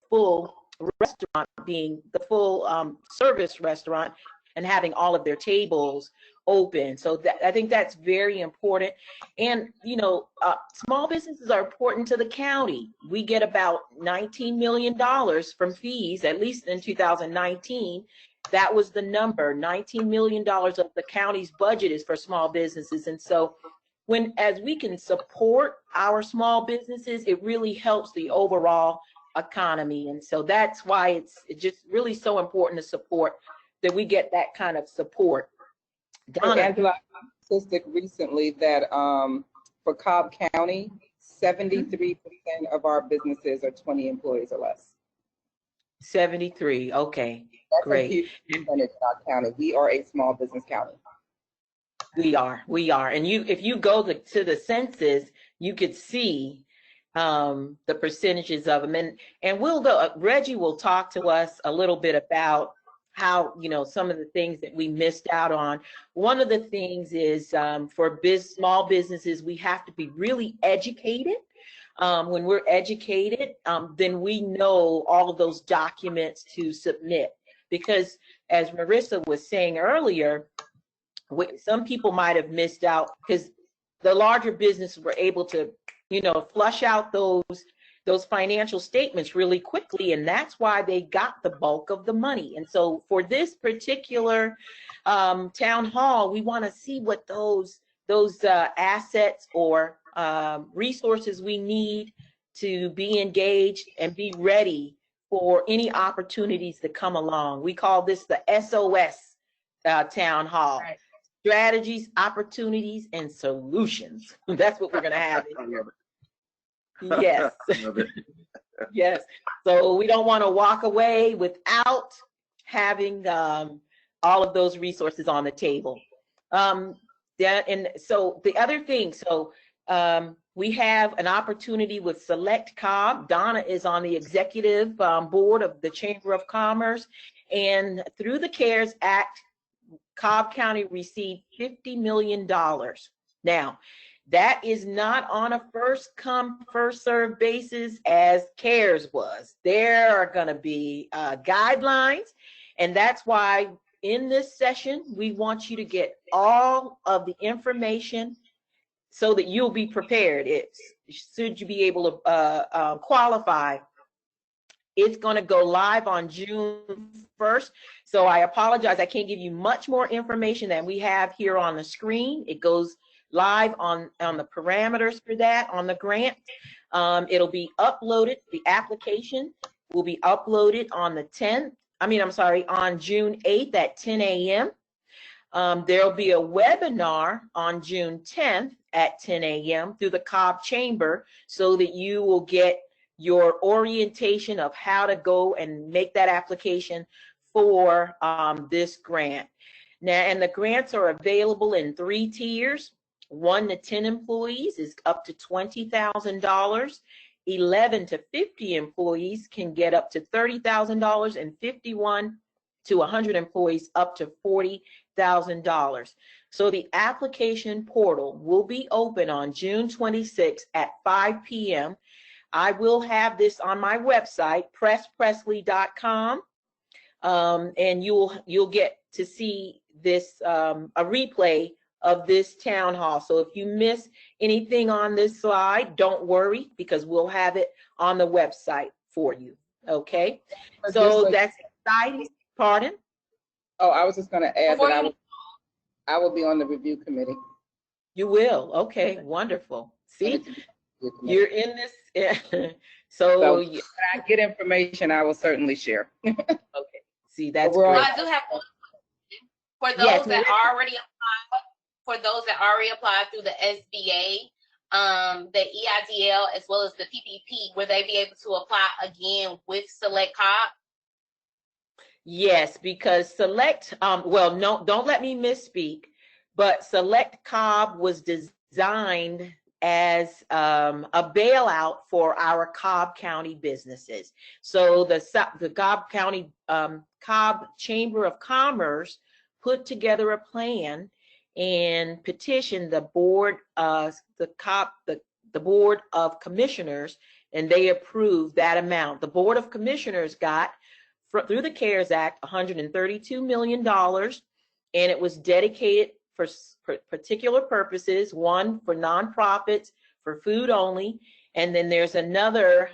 full restaurant, being the full service restaurant, and having all of their tables open. So that, I think that's very important. And you know, small businesses are important to the county. We get about $19 million from fees, at least in 2019. That was the number. $19 million of the county's budget is for small businesses. And so as we can support our small businesses, it really helps the overall economy. And so that's why it's just really so important to support, that we get that kind of support. Donna. Angela, I statistic recently that for Cobb County, 73% of our businesses are 20 employees or less. 73, okay, That's great. A huge percentage in our county. We are a small business county. We are. And if you go to the census, you could see the percentages of them. And Reggie will talk to us a little bit about how, you know, some of the things that we missed out on. One of the things is for small businesses, we have to be really educated. When we're educated, then we know all of those documents to submit. Because as Marissa was saying earlier, some people might have missed out because the larger businesses were able to, you know, flush out those financial statements really quickly, and that's why they got the bulk of the money. And so for this particular town hall, we want to see what those assets or resources we need to be engaged and be ready for any opportunities that come along. We call this the SOS town hall. Right. Strategies, opportunities, and solutions. That's what we're going to have. Yes. Yes. So we don't want to walk away without having all of those resources on the table. And so the other thing, we have an opportunity with Select Cobb. Donna is on the executive board of the Chamber of Commerce, and through the CARES Act, Cobb County received $50 million. Now, that is not on a first come, first served basis as CARES was. There are going to be guidelines, and that's why in this session, we want you to get all of the information so that you'll be prepared. Should you be able to qualify. It's going to go live on June 1st. So I apologize, I can't give you much more information than we have here on the screen. It goes live on the parameters for that, on the grant. It'll be uploaded. The application will be uploaded on on June 8th at 10 a.m. There'll be a webinar on June 10th at 10 a.m. through the Cobb Chamber, so that you will get your orientation of how to go and make that application for this grant. Now, and the grants are available in 3 tiers. 1 to 10 employees is up to $20,000. 11 to 50 employees can get up to $30,000, and 51 to 100 employees up to $40,000. So the application portal will be open on June 26th at 5 p.m. I will have this on my website, presspressley.com, and you'll get to see this a replay of this town hall. So if you miss anything on this slide, don't worry, because we'll have it on the website for you. Okay, so that's exciting. Pardon? Oh, I was just going to add that I will be on the review committee. You will. Okay, wonderful. See, you're in this. So when I get information, I will certainly share. Okay. See, that's well, great. I do have one for those that already applied. For those that already applied through the SBA, the EIDL, as well as the PPP, will they be able to apply again with Select Cobb? Yes, because Select, no, don't let me misspeak, but Select Cobb was designed as a bailout for our Cobb County businesses. So the Cobb County, Cobb Chamber of Commerce put together a plan and petitioned the board, the Board of Commissioners, and they approved that amount. The Board of Commissioners got, through the CARES Act, $132 million, and it was dedicated for particular purposes, one for nonprofits, for food only, and then there's another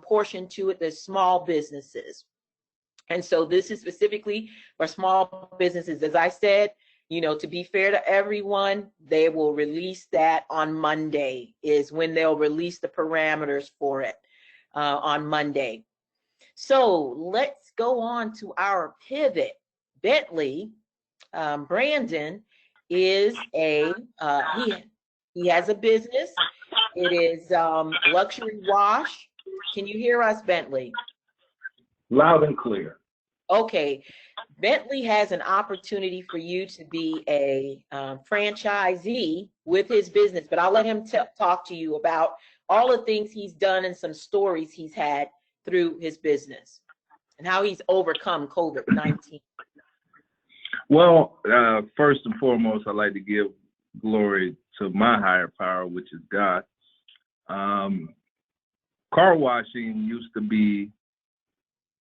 portion to it that's small businesses. And so this is specifically for small businesses. As I said, you know, to be fair to everyone, they will release that on Monday, is when they'll release the parameters for it, on Monday. So let's go on to our pivot. Bentley, Brandon is he has a business. It is Luxury Wash. Can you hear us, Bentley? Loud and clear. Okay. Bentley has an opportunity for you to be a franchisee with his business, but I'll let him talk to you about all the things he's done and some stories he's had through his business and how he's overcome COVID-19. Well, first and foremost, I'd like to give glory to my higher power, which is God. Car washing used to be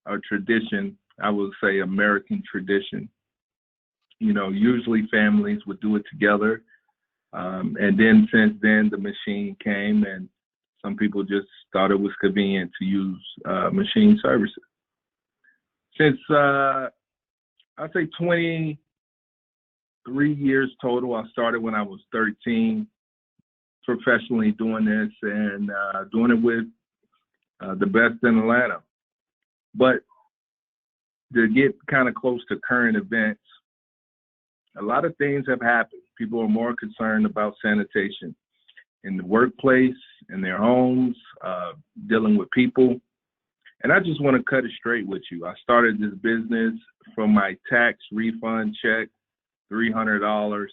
a tradition, I would say American tradition. You know, usually families would do it together. And then since then, the machine came and some people just thought it was convenient to use machine services. Since, I'd say 23 years total, I started when I was 13, professionally doing this and doing it with the best in Atlanta. But to get kind of close to current events, a lot of things have happened. People are more concerned about sanitation in the workplace, in their homes, dealing with people. And I just want to cut it straight with you. I started this business from my tax refund check, $300,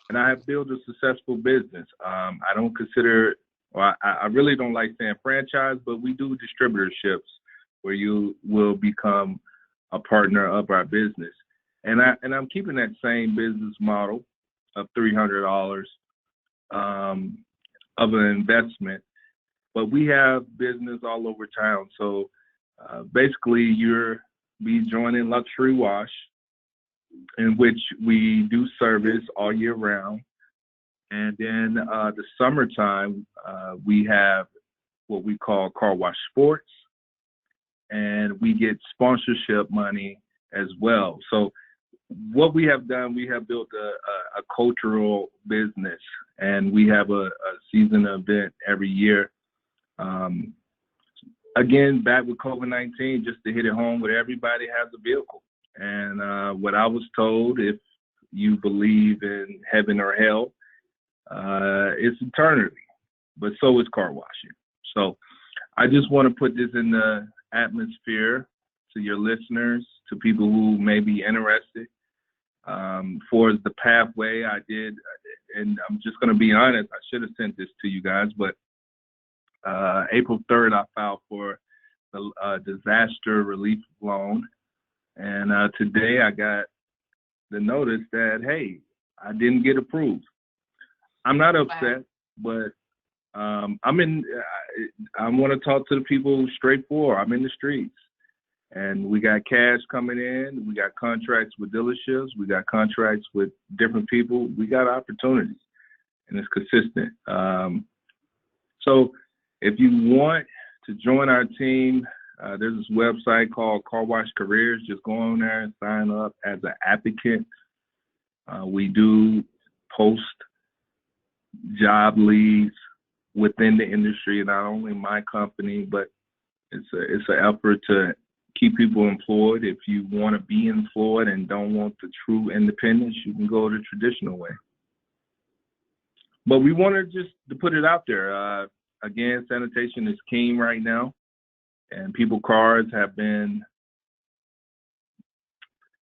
and I have built a successful business. I don't consider, well, I really don't like saying franchise, but we do distributorships where you will become a partner of our business. And I'm keeping that same business model of $300 of an investment, but we have business all over town. So basically you'll be joining Luxury Wash, in which we do service all year round. And then the summertime, we have what we call Car Wash Sports, and we get sponsorship money as well. So what we have done, we have built a cultural business, and we have a season event every year. Again, back with COVID-19, just to hit it home, where everybody has a vehicle. And what I was told, if you believe in heaven or hell, it's eternity, but so is car washing. So I just want to put this in the atmosphere to your listeners, to people who may be interested. For the pathway I did, and I'm just going to be honest, I should have sent this to you guys, but April 3rd, I filed for the disaster relief loan. And today I got the notice that, hey, I didn't get approved. I'm not upset, but I want to talk to the people straightforward. I'm in the streets, and we got cash coming in. We got contracts with dealerships. We got contracts with different people. We got opportunities, and it's consistent. So if you want to join our team, there's this website called Car Wash Careers. Just go on there and sign up as an applicant. We do post job leads within the industry, not only my company, but it's an effort to keep people employed. If you want to be employed and don't want the true independence, you can go the traditional way. But we wanted just to put it out there. Again, sanitation is king right now, and people's cars have been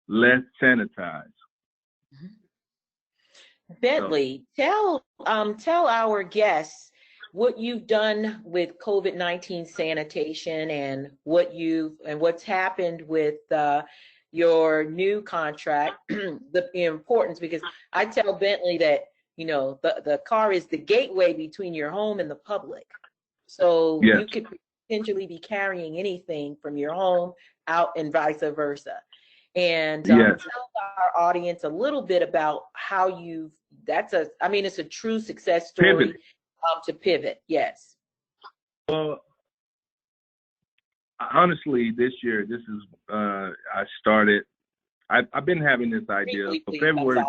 less sanitized. Bentley, tell our guests what you've done with COVID-19 sanitation and what's happened with your new contract, the importance, because I tell Bentley that, you know, the car is the gateway between your home and the public. So Yes. you could potentially be carrying anything from your home out and vice versa. And Yes. tell our audience a little bit about how it's a true success story. Pivot. To pivot. Yes. Well, honestly, this year, this is, I've been having this idea. So February.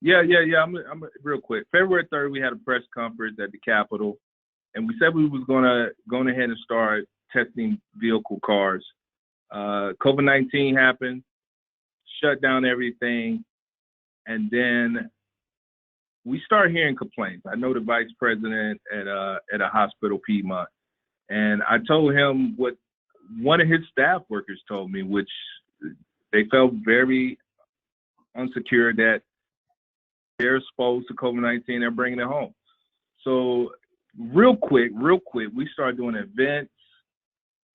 Yeah. I'm real quick. February 3rd, we had a press conference at the Capitol, and we said we was gonna go ahead and start testing vehicle cars. COVID-19 happened, shut down everything, and then we started hearing complaints. I know the vice president at a hospital, Piedmont, and I told him what one of his staff workers told me, which they felt very insecure that they're exposed to COVID-19, they're bringing it home. So real quick, we started doing events,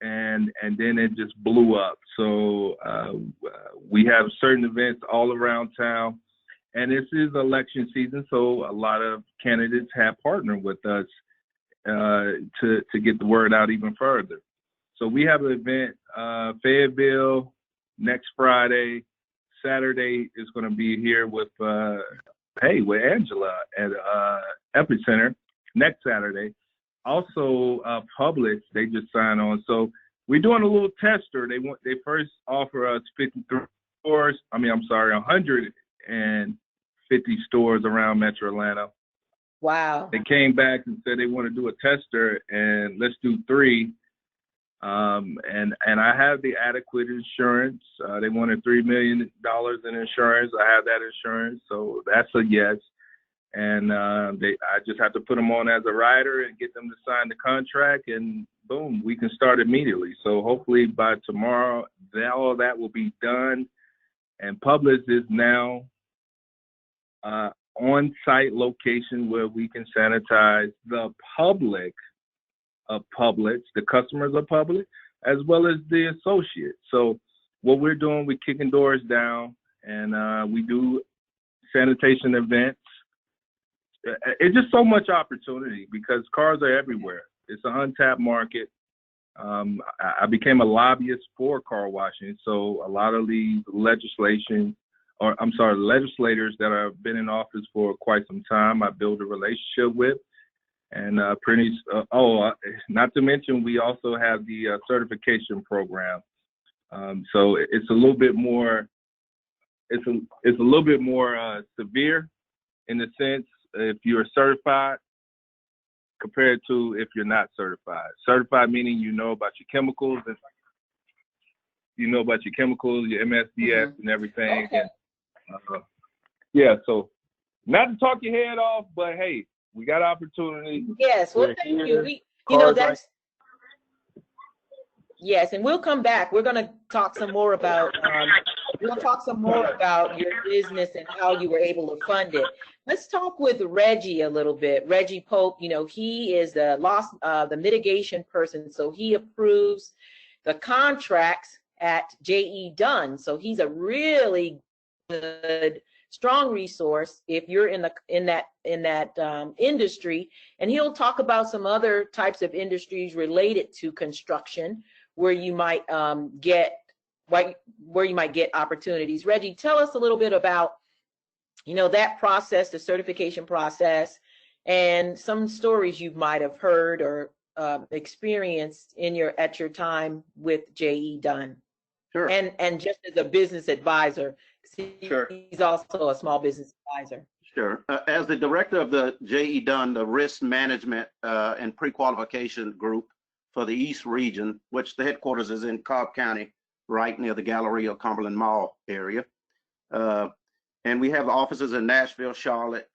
and then it just blew up. So we have certain events all around town, and this is election season, so a lot of candidates have partnered with us to get the word out even further. So we have an event, Fayetteville, next Friday. Saturday is going to be here with Angela at Epicenter next Saturday. Also, Publix, they just signed on. So we're doing a little tester. They first offer us 53 stores. 150 stores around Metro Atlanta. Wow. They came back and said they want to do a tester, and let's do 3. And I have the adequate insurance. They wanted $3 million in insurance. I have that insurance, so that's a yes. And I just have to put them on as a rider and get them to sign the contract, and boom, we can start immediately. So hopefully by tomorrow, all of that will be done. And Publix is now on-site location where we can sanitize the public of Publix, the customers of Publix, as well as the associates. So what we're doing, we're kicking doors down, and we do sanitation events. It's just so much opportunity because cars are everywhere. It's an untapped market. I became a lobbyist for car washing, so a lot of these legislators that have been in office for quite some time, I built a relationship with. And not to mention, we also have the certification program. So it's a little bit more. It's a little bit more severe in the sense if you're certified compared to if you're not certified. Certified meaning you know about your chemicals, your MSDS and everything. Okay. And, so not to talk your head off, but hey, we got opportunity. Yes, well, thank you. Yes, and we'll come back. We're going to talk some more about your business and how you were able to fund it. Let's talk with Reggie a little bit. Reggie Pope, he is the mitigation person, so he approves the contracts at J.E. Dunn. So he's a really good, strong resource if you're in that industry, and he'll talk about some other types of industries related to construction where you might get opportunities. Reggie, tell us a little bit about that process, the certification process, and some stories you might have heard or experienced at your time with J.E. Dunn. Sure. And just as a business advisor, sure. He's also a small business advisor. Sure. As the director of the J.E. Dunn, the risk management and pre-qualification group for the East region, which the headquarters is in Cobb County, right near the Galleria Cumberland Mall area. And we have offices in Nashville, Charlotte,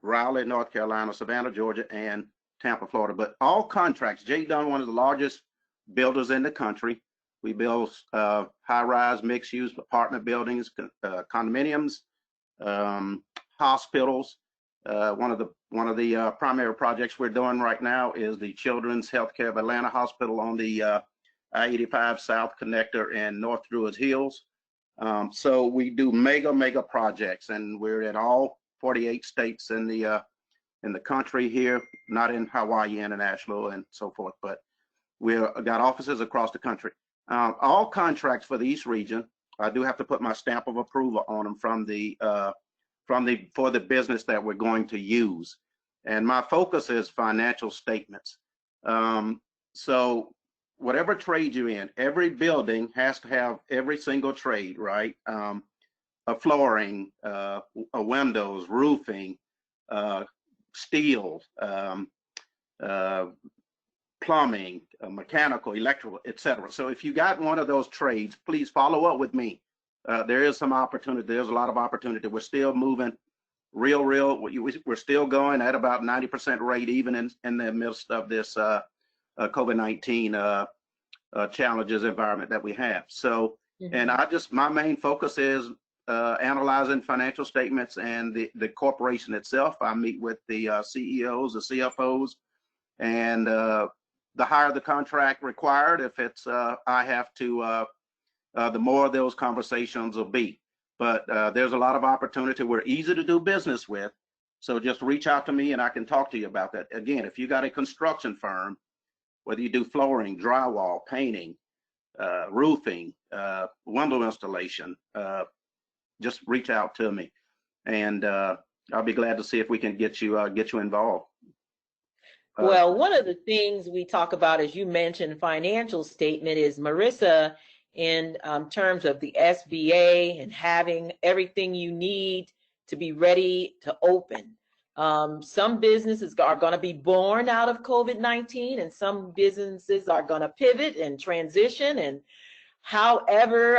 Raleigh, North Carolina, Savannah, Georgia, and Tampa, Florida. But all contracts, J.E. Dunn, one of the largest builders in the country. We build high-rise, mixed-use apartment buildings, condominiums, hospitals. One of the primary projects we're doing right now is the Children's Healthcare of Atlanta Hospital on the I-85 South Connector in North Druid Hills. So we do mega projects, and we're in all 48 states in the in the country here, not in Hawaii International and so forth, but we've got offices across the country. All contracts for the East region, I do have to put my stamp of approval on them for the business that we're going to use. And my focus is financial statements. So whatever trade you're in, every building has to have every single trade, right? A flooring, a windows, roofing, steel, plumbing, mechanical, electrical, etc. So if you got one of those trades, please follow up with me. There is some opportunity. There's a lot of opportunity. We're still moving real. We're still going at about 90% rate, even in the midst of this COVID-19 challenges environment that we have. So, and my main focus is analyzing financial statements and the corporation itself. I meet with the CEOs, the CFOs, and the higher the contract required, if it's I have to, the more those conversations will be. But there's a lot of opportunity. We're easy to do business with. So just reach out to me and I can talk to you about that. Again, if you got a construction firm, whether you do flooring, drywall, painting, roofing, window installation, just reach out to me, and I'll be glad to see if we can get you involved. Well, one of the things we talk about, as you mentioned, financial statement, is Marissa, in terms of the SBA and having everything you need to be ready to open. Some businesses are going to be born out of COVID-19, and some businesses are going to pivot and transition. And however,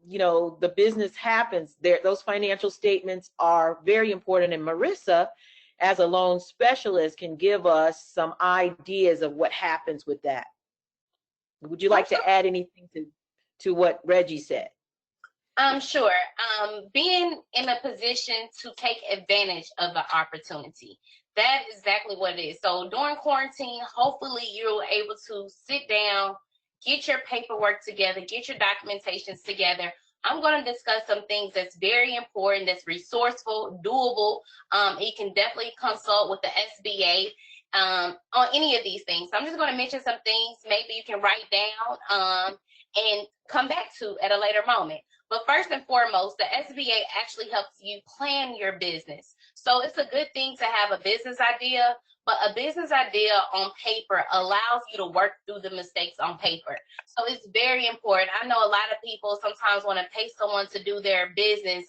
the business happens, those financial statements are very important. And Marissa, as a loan specialist, can give us some ideas of what happens with that. Would you like to add anything to what Reggie said? Sure. Being in a position to take advantage of the opportunity. That is exactly what it is. So during quarantine, hopefully you're able to sit down, get your paperwork together, get your documentations together. I'm going to discuss some things that's very important, that's resourceful, doable. You can definitely consult with the SBA on any of these things. So I'm just going to mention some things maybe you can write down and come back to at a later moment. But first and foremost, the SBA actually helps you plan your business. So it's a good thing to have a business idea, but a business idea on paper allows you to work through the mistakes on paper. So it's very important. I know a lot of people sometimes want to pay someone to do their business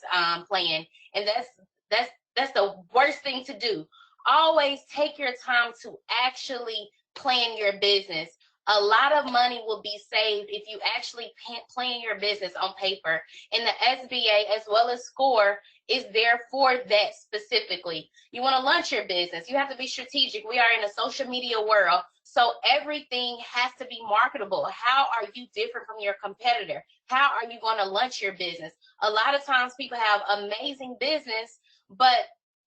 plan, and that's the worst thing to do. Always take your time to actually plan your business. A lot of money will be saved if you actually plan your business on paper. And the SBA, as well as SCORE, is there for that specifically. You want to launch your business, you have to be strategic. We are in a social media world, so everything has to be marketable. How are you different from your competitor? How are you going to launch your business? A lot of times people have amazing business, but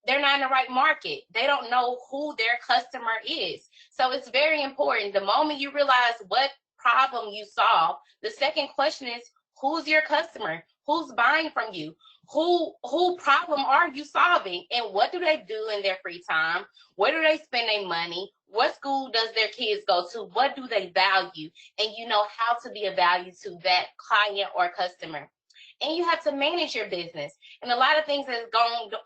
they're not in the right market. They don't know who their customer is. So it's very important. The moment you realize what problem you solve, the second question is, who's your customer? Who's buying from you? Who problem are you solving? And what do they do in their free time? Where do they spend their money? What school does their kids go to? What do they value? And you know how to be a value to that client or customer. And you have to manage your business. And a lot of things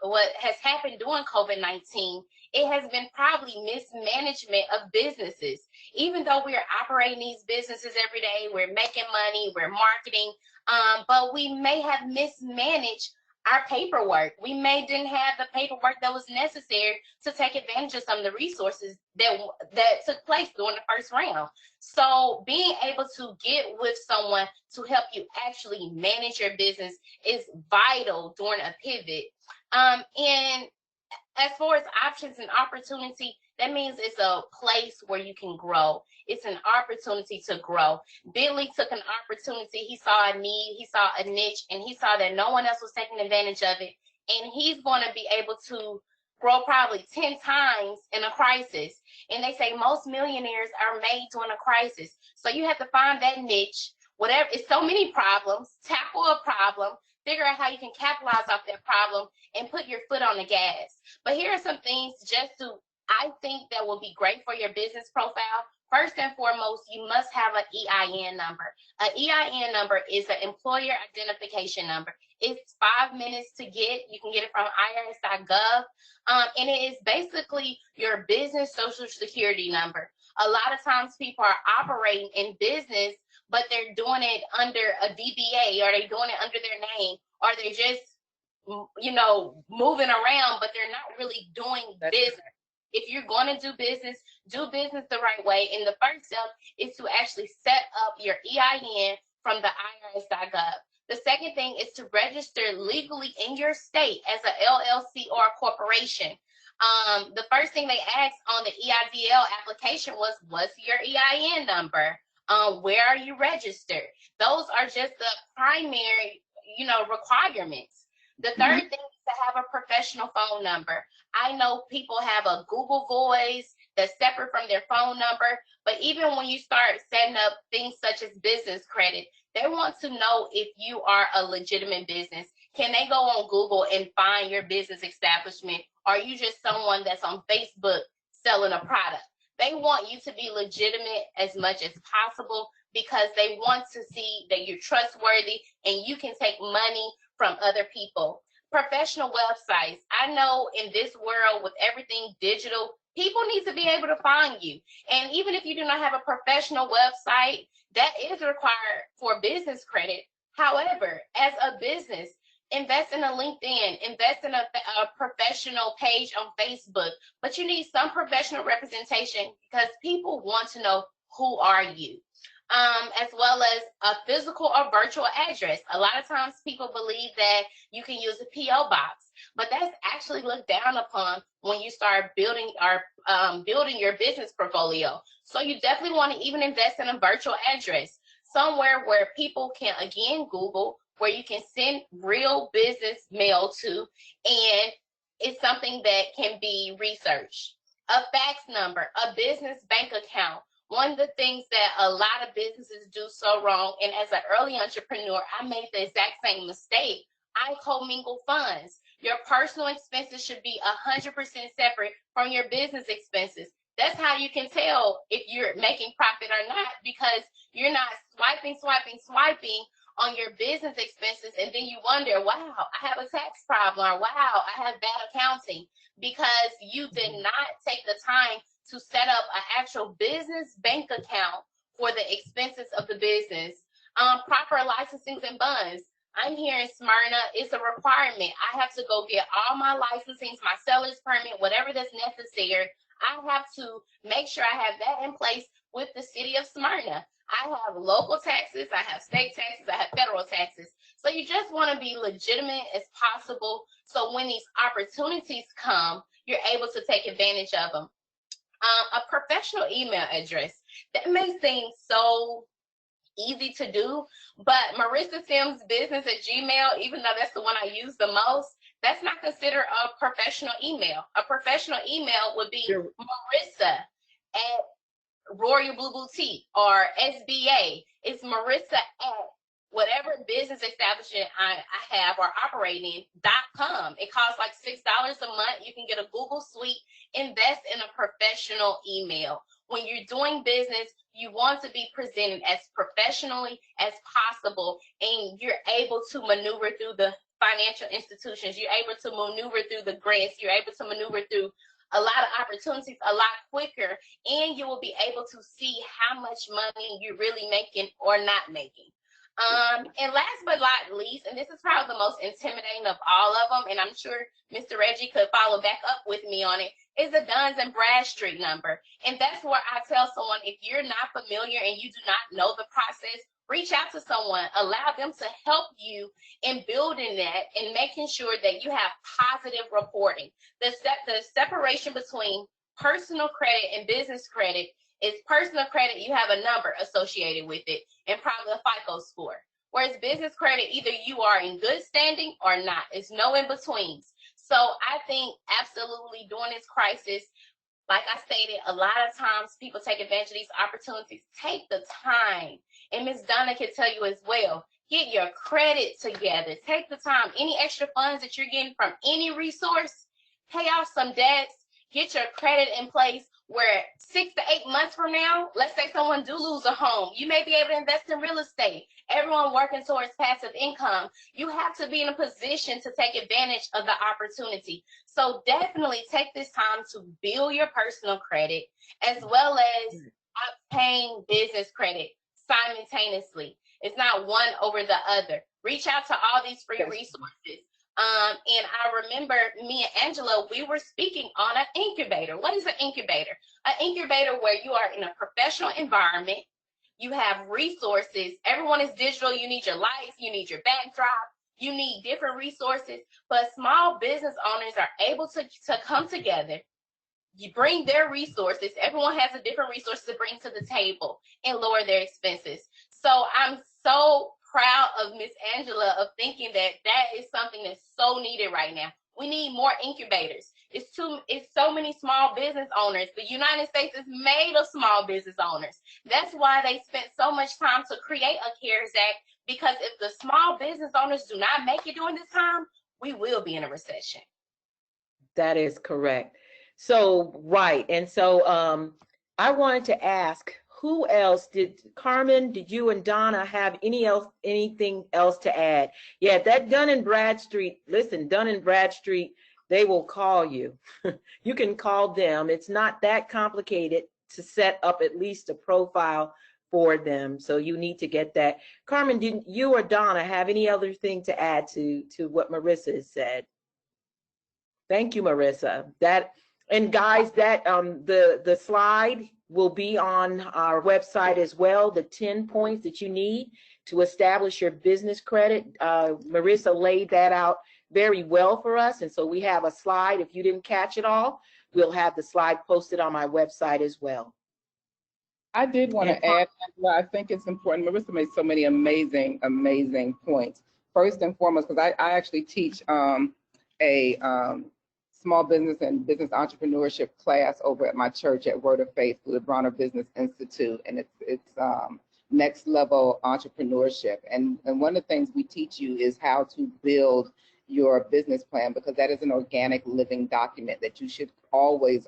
what has happened during COVID-19, it has been probably mismanagement of businesses. Even though we are operating these businesses every day, we're making money, we're marketing, but we may have mismanaged our paperwork. We didn't have the paperwork that was necessary to take advantage of some of the resources that took place during the first round. So being able to get with someone to help you actually manage your business is vital during a pivot. And as far as options and opportunity, that means it's a place where you can grow. It's an opportunity to grow. Billy took an opportunity. He saw a need, he saw a niche, and he saw that no one else was taking advantage of it. And he's going to be able to grow probably 10 times in a crisis. And they say most millionaires are made during a crisis. So you have to find that niche. Whatever, it's so many problems. Tackle a problem, figure out how you can capitalize off that problem and put your foot on the gas. But here are some things I think that will be great for your business profile. First and foremost, you must have an EIN number. An EIN number is an employer identification number. It's 5 minutes to get. You can get it from irs.gov. And it is basically your business social security number. A lot of times people are operating in business, but they're doing it under a DBA, or they're doing it under their name, or they're just, moving around, but they're not really doing business. If you're going to do business the right way. And the first step is to actually set up your EIN from the irs.gov. The second thing is to register legally in your state as an LLC or a corporation. The first thing they asked on the EIDL application was, what's your EIN number? Where are you registered? Those are just the primary, requirements. The third thing is to have a professional phone number. I know people have a Google Voice that's separate from their phone number, but even when you start setting up things such as business credit, they want to know if you are a legitimate business. Can they go on Google and find your business establishment? Or are you just someone that's on Facebook selling a product? They want you to be legitimate as much as possible because they want to see that you're trustworthy and you can take money from other people. Professional websites. I know in this world with everything digital, people need to be able to find you. And even if you do not have a professional website, that is required for business credit. However, as a business, invest in a LinkedIn, invest in a professional page on Facebook, but you need some professional representation because people want to know who are you. As well as a physical or virtual address. A lot of times people believe that you can use a PO box, but that's actually looked down upon when you start building your business portfolio. So you definitely want to even invest in a virtual address, somewhere where people can, again, Google, where you can send real business mail to, and it's something that can be researched. A fax number, a business bank account. One of the things that a lot of businesses do so wrong, and as an early entrepreneur, I made the exact same mistake. I commingle funds. Your personal expenses should be 100% separate from your business expenses. That's how you can tell if you're making profit or not, because you're not swiping on your business expenses, and then you wonder, wow, I have a tax problem, or wow, I have bad accounting, because you did not take the time to set up an actual business bank account for the expenses of the business. Proper licensing and bonds. I'm here in Smyrna. It's a requirement. I have to go get all my licensings, my seller's permit, whatever that's necessary. I have to make sure I have that in place with the city of Smyrna. I have local taxes, I have state taxes, I have federal taxes. So you just want to be legitimate as possible, so when these opportunities come, you're able to take advantage of them. A professional email address. That may seem so easy to do, but Marissa Sims Business at Gmail, even though that's the one I use the most, that's not considered a professional email. A professional email would be Marissa at Royal Blue Boutique or SBA. It's Marissa at whatever business establishment I have or operating.com. It costs like $6 a month. You can get a Google Suite. Invest in a professional email. When you're doing business, you want to be presented as professionally as possible, and you're able to maneuver through the financial institutions. You're able to maneuver through the grants. You're able to maneuver through a lot of opportunities a lot quicker, and you will be able to see how much money you're really making or not making. And last but not least, and this is probably the most intimidating of all of them, and I'm sure Mr. Reggie could follow back up with me on it, is the Duns and Bradstreet number. And that's where I tell someone, if you're not familiar and you do not know the process, reach out to someone, allow them to help you in building that and making sure that you have positive reporting. The separation between personal credit and business credit is personal credit, you have a number associated with it and probably a FICO score. Whereas business credit, either you are in good standing or not. It's no in-betweens. So I think absolutely during this crisis, like I stated, a lot of times people take advantage of these opportunities. Take the time. And Ms. Donna can tell you as well, Get your credit together. Take the time. Any extra funds that you're getting from any resource, pay off some debts. Get your credit in place where 6 to 8 months from now, let's say someone do lose a home, you may be able to invest in real estate. Everyone working towards passive income. You have to be in a position to take advantage of the opportunity. So definitely take this time to build your personal credit as well as obtain business credit simultaneously. It's not one over the other. Reach out to all these free resources. And I remember me and Angela, we were speaking on an incubator. What is an incubator? An incubator where you are in a professional environment. You have resources. Everyone is digital. You need your lights. You need your backdrop. You need different resources. But small business owners are able to come together. You bring their resources. Everyone has a different resource to bring to the table and lower their expenses. So I'm so proud of Miss Angela of thinking that that is something that's so needed right now. We need more incubators. It's so many small business owners. The United States is made of small business owners. That's why they spent so much time to create a CARES Act, because if the small business owners do not make it during this time, we will be in a recession. That is correct. So, right. And so I wanted to ask, who else Carmen, did you and Donna have anything else to add? Yeah, that Dun & Bradstreet, listen, Dun & Bradstreet, they will call you. You can call them. It's not that complicated to set up at least a profile for them. So you need to get that. Carmen, didn't you or Donna have any other thing to add to what Marissa has said? Thank you, Marissa. And guys, that the slide will be on our website as well, the 10 points that you need to establish your business credit. Marissa laid that out very well for us, and so we have a slide. If you didn't catch it all, we'll have the slide posted on my website as well. I did want to add, I think it's important. Marissa made so many amazing, amazing points. First and foremost, because I actually teach a small business and business entrepreneurship class over at my church at Word of Faith through the Bronner Business Institute, and it's next level entrepreneurship. And one of the things we teach you is how to build your business plan, because that is an organic living document that you should always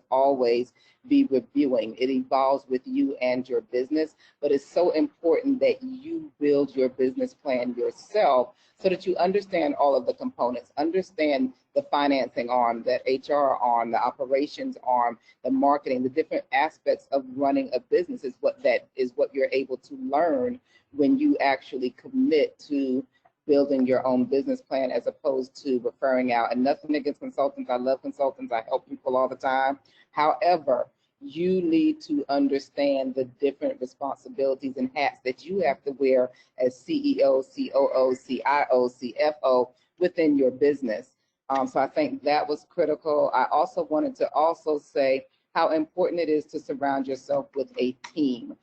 be reviewing. It evolves with you and your business, but it's so important that you build your business plan yourself so that you understand all of the components, understand the financing arm, the HR arm, the operations arm, the marketing, the different aspects of running a business is what you're able to learn when you actually commit to building your own business plan as opposed to referring out. And nothing against consultants. I love consultants. I help people all the time. However, you need to understand the different responsibilities and hats that you have to wear as CEO, COO, CIO, CFO within your business. So I think that was critical. I also wanted to say how important it is to surround yourself with a team,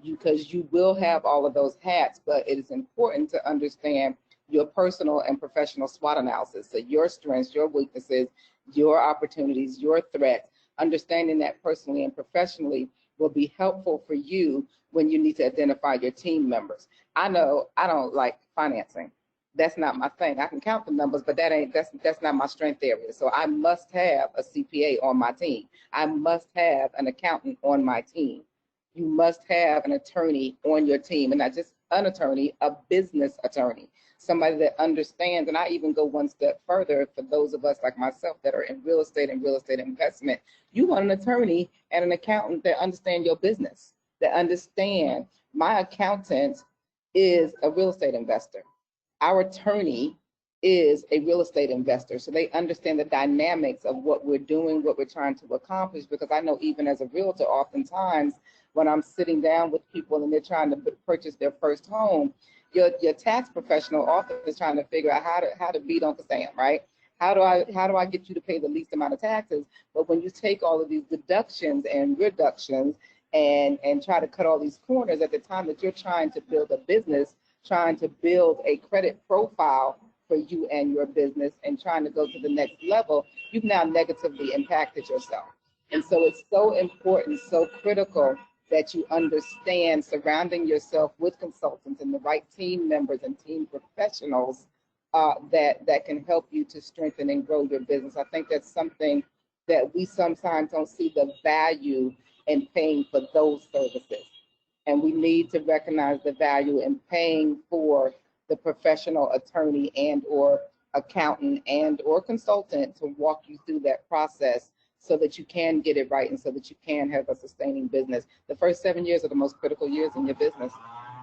because you will have all of those hats, but it is important to understand your personal and professional SWOT analysis. So your strengths, your weaknesses, your opportunities, your threats. Understanding that personally and professionally will be helpful for you when you need to identify your team members. I know I don't like financing. That's not my thing. I can count the numbers, but that's not my strength area. So I must have a CPA on my team. I must have an accountant on my team. You must have an attorney on your team, and not just an attorney, a business attorney, somebody that understands. And I even go one step further for those of us like myself that are in real estate and real estate investment. You want an attorney and an accountant that understand your business, that understand. My accountant is a real estate investor. Our attorney is a real estate investor, so they understand the dynamics of what we're doing, what we're trying to accomplish, because I know even as a realtor, oftentimes when I'm sitting down with people and they're trying to purchase their first home, your tax professional often is trying to figure out how to beat Uncle Sam, right? How do I get you to pay the least amount of taxes? But when you take all of these deductions and reductions and try to cut all these corners at the time that you're trying to build a business, trying to build a credit profile for you and your business and trying to go to the next level, you've now negatively impacted yourself. And so it's so important, so critical that you understand surrounding yourself with consultants and the right team members and team professionals that can help you to strengthen and grow your business. I think that's something that we sometimes don't see the value in paying for those services. And we need to recognize the value in paying for the professional attorney and or accountant and or consultant to walk you through that process so that you can get it right and so that you can have a sustaining business. The first 7 years are the most critical years in your business.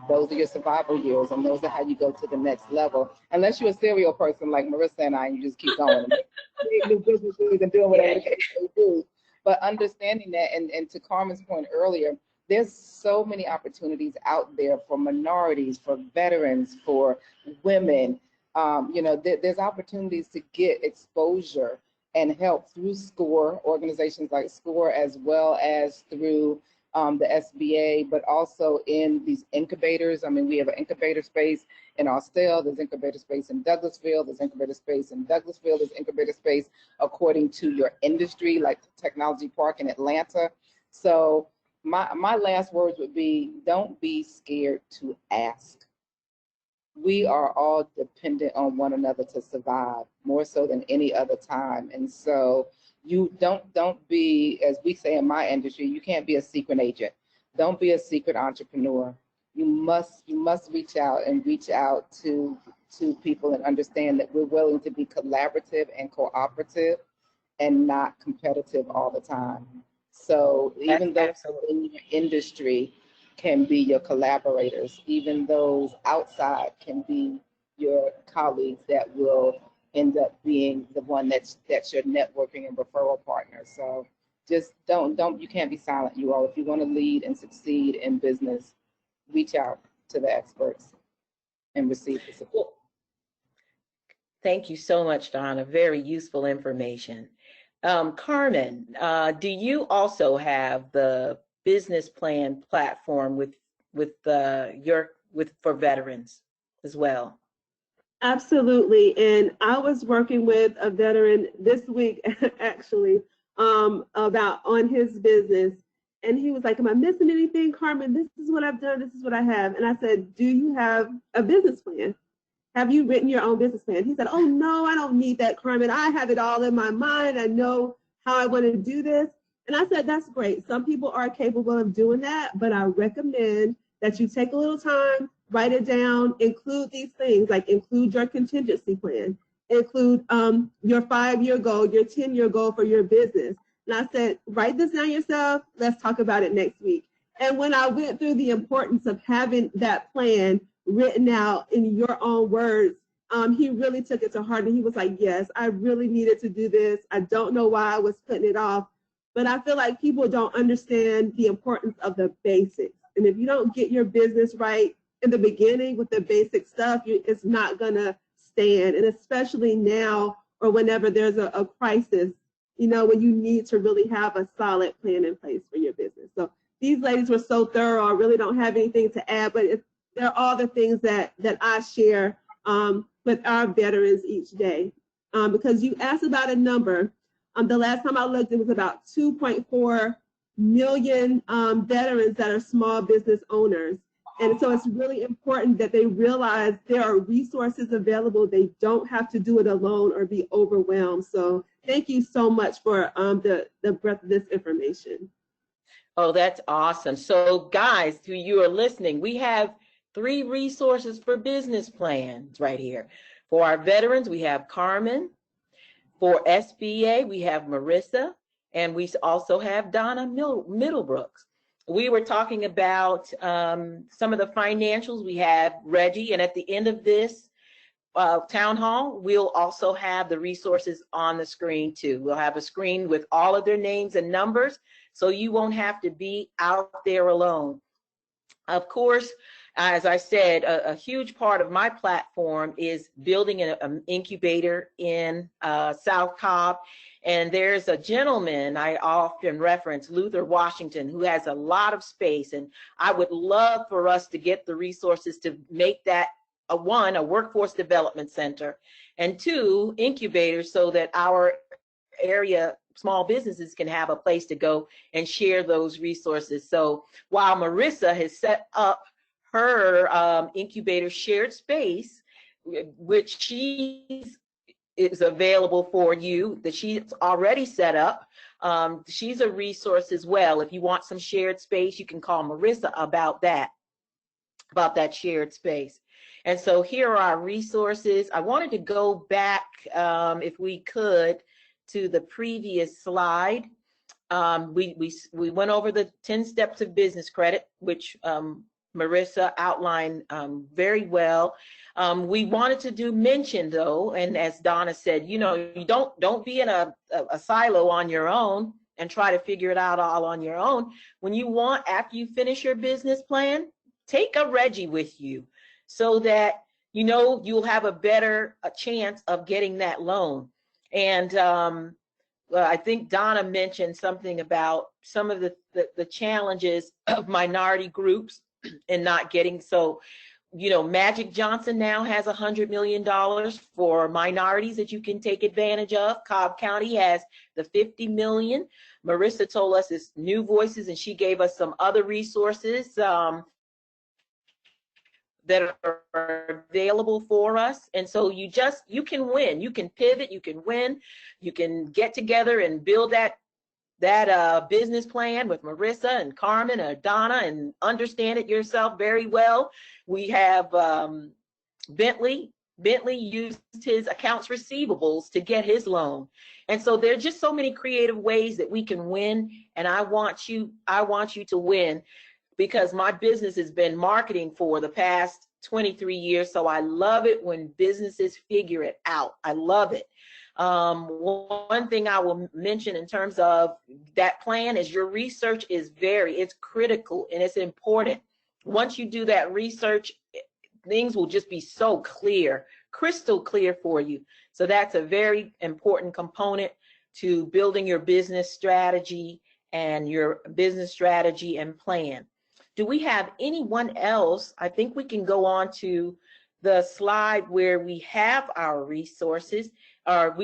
Those are your survival years, and those are how you go to the next level. Unless you're a serial person like Marissa and I, and you just keep going and new businesses and doing whatever the case may be. But understanding that, and to Carmen's point earlier, there's so many opportunities out there for minorities, for veterans, for women. There's opportunities to get exposure and help through SCORE, organizations like SCORE, as well as through the SBA, but also in these incubators. I mean, we have an incubator space in Austell, there's incubator space in Douglasville, there's incubator space in Douglasville, there's incubator space according to your industry, like Technology Park in Atlanta. So my last words would be, don't be scared to ask. We are all dependent on one another to survive, more so than any other time. And so you don't be, as we say in my industry, you can't be a secret agent. Don't be a secret entrepreneur. You must reach out to people and understand that we're willing to be collaborative and cooperative and not competitive all the time. So even those in your industry can be your collaborators, even those outside can be your colleagues that will end up being the one that's your networking and referral partner. So just you can't be silent, you all. If you want to lead and succeed in business, reach out to the experts and receive the support. Thank you so much, Donna. Very useful information. Carmen, do you also have the business plan platform for veterans as well? Absolutely. And I was working with a veteran this week, actually, about on his business. And he was like, am I missing anything, Carmen? This is what I've done. This is what I have. And I said, do you have a business plan? Have you written your own business plan? He said, oh, no, I don't need that, Carmen. I have it all in my mind. I know how I want to do this. And I said, that's great. Some people are capable of doing that, but I recommend that you take a little time, write it down, include these things, like include your contingency plan, include your 5-year goal, your 10-year goal for your business. And I said, write this down yourself. Let's talk about it next week. And when I went through the importance of having that plan written out in your own words, he really took it to heart. And he was like, yes, I really needed to do this. I don't know why I was putting it off, but I feel like people don't understand the importance of the basics. And if you don't get your business right in the beginning with the basic stuff, it's not going to stand. And especially now or whenever there's a crisis, when you need to really have a solid plan in place for your business. So these ladies were so thorough. I really don't have anything to add, but they're all the things that I share with our veterans each day. Because you asked about a number. The last time I looked, it was about 2.4 million veterans that are small business owners. And so it's really important that they realize there are resources available. They don't have to do it alone or be overwhelmed. So thank you so much for the breadth of this information. Oh, that's awesome. So guys, who you are listening, we have 3 resources for business plans right here. For our veterans, we have Carmen. For SBA, we have Marissa, and we also have Donna Middlebrooks. We were talking about some of the financials. We have Reggie, and at the end of this town hall, we'll also have the resources on the screen too. We'll have a screen with all of their names and numbers, so you won't have to be out there alone. Of course, as I said, a huge part of my platform is building an incubator in South Cobb. And there's a gentleman I often reference, Luther Washington, who has a lot of space. And I would love for us to get the resources to make that, a workforce development center, and 2, incubators, so that our area small businesses can have a place to go and share those resources. So while Marissa has set up her incubator shared space, which is available for you, that she's already set up. She's a resource as well. If you want some shared space, you can call Marissa about that shared space. And so here are our resources. I wanted to go back, if we could, to the previous slide. We went over the 10 steps of business credit, which Marissa outlined very well. We wanted to mention though, and as Donna said, you know, you don't be in a silo on your own and try to figure it out all on your own. When you want, after you finish your business plan, take a Reggie with you so that, you know, you'll have a chance of getting that loan. And I think Donna mentioned something about some of the challenges of minority groups and not getting, so, you know, Magic Johnson now has $100 million for minorities that you can take advantage of. Cobb County has the $50 million. Marissa told us it's New Voices, and she gave us some other resources that are available for us. And so you can win, you can pivot, you can win, you can get together and build that business plan with Marissa and Carmen or Donna and understand it yourself very well. We have Bentley used his accounts receivables to get his loan. And so there's just so many creative ways that we can win. And I want you to win, because my business has been marketing for the past 23 years. So I love it when businesses figure it out. I love it. One thing I will mention in terms of that plan is your research is it's critical and it's important. Once you do that research, things will just be so clear, crystal clear for you. So that's a very important component to building your business strategy and plan. Do we have anyone else? I think we can go on to the slide where we have our resources, or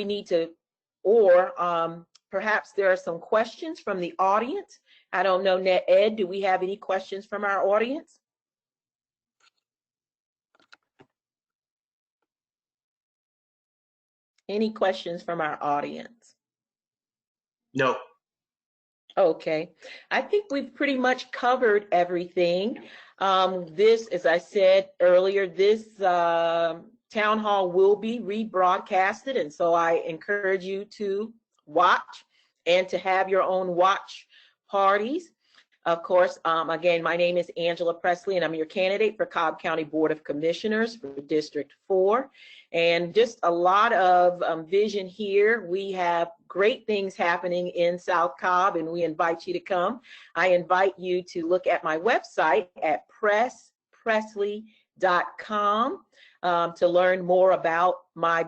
perhaps there are some questions from the audience. I don't know, Ed, do we have any questions from our audience? Any questions from our audience? No. Okay, I think we've pretty much covered everything. This, as I said earlier, this town hall will be rebroadcasted, and so I encourage you to watch and to have your own watch parties. Of course, again, my name is Angela Pressley, and I'm your candidate for Cobb County Board of Commissioners for District 4. And just a lot of vision here. We have great things happening in South Cobb, and we invite you to come. I invite you to look at my website at presspresley.com to learn more about my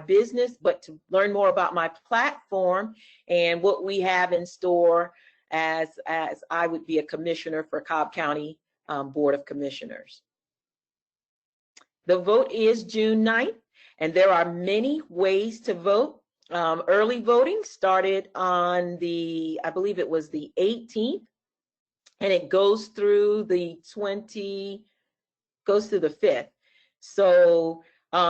business, but to learn more about my platform and what we have in store as I would be a commissioner for Cobb County Board of Commissioners. The vote is June 9th, and there are many ways to vote. Early voting started on I believe it was the 18th, and it goes through the 5th. So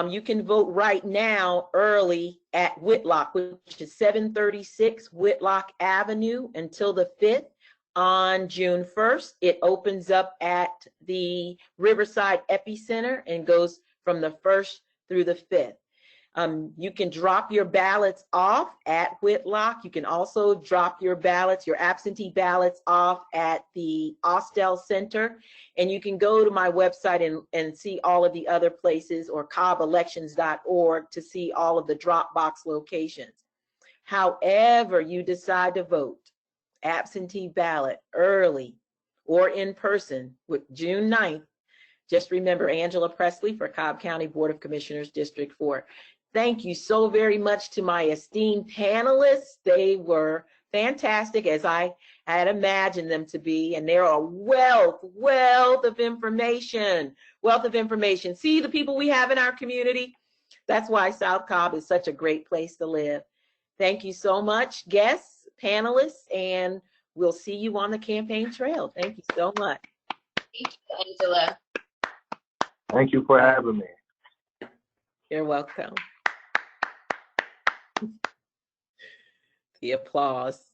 you can vote right now early at Whitlock, which is 736 Whitlock Avenue, until the 5th. On June 1st, it opens up at the Riverside Epicenter and goes from the 1st through the 5th. You can drop your ballots off at Whitlock. You can also drop your absentee ballots off at the Austell Center. And you can go to my website and see all of the other places, or cobbelections.org, to see all of the drop box locations. However you decide to vote, absentee ballot, early or in person, with June 9th, just remember Angela Pressley for Cobb County Board of Commissioners, District 4. Thank you so very much to my esteemed panelists. They were fantastic, as I had imagined them to be, and they're a wealth of information, See the people we have in our community? That's why South Cobb is such a great place to live. Thank you so much, guests, panelists, and we'll see you on the campaign trail. Thank you so much. Thank you, Angela. Thank you for having me. You're welcome. The applause.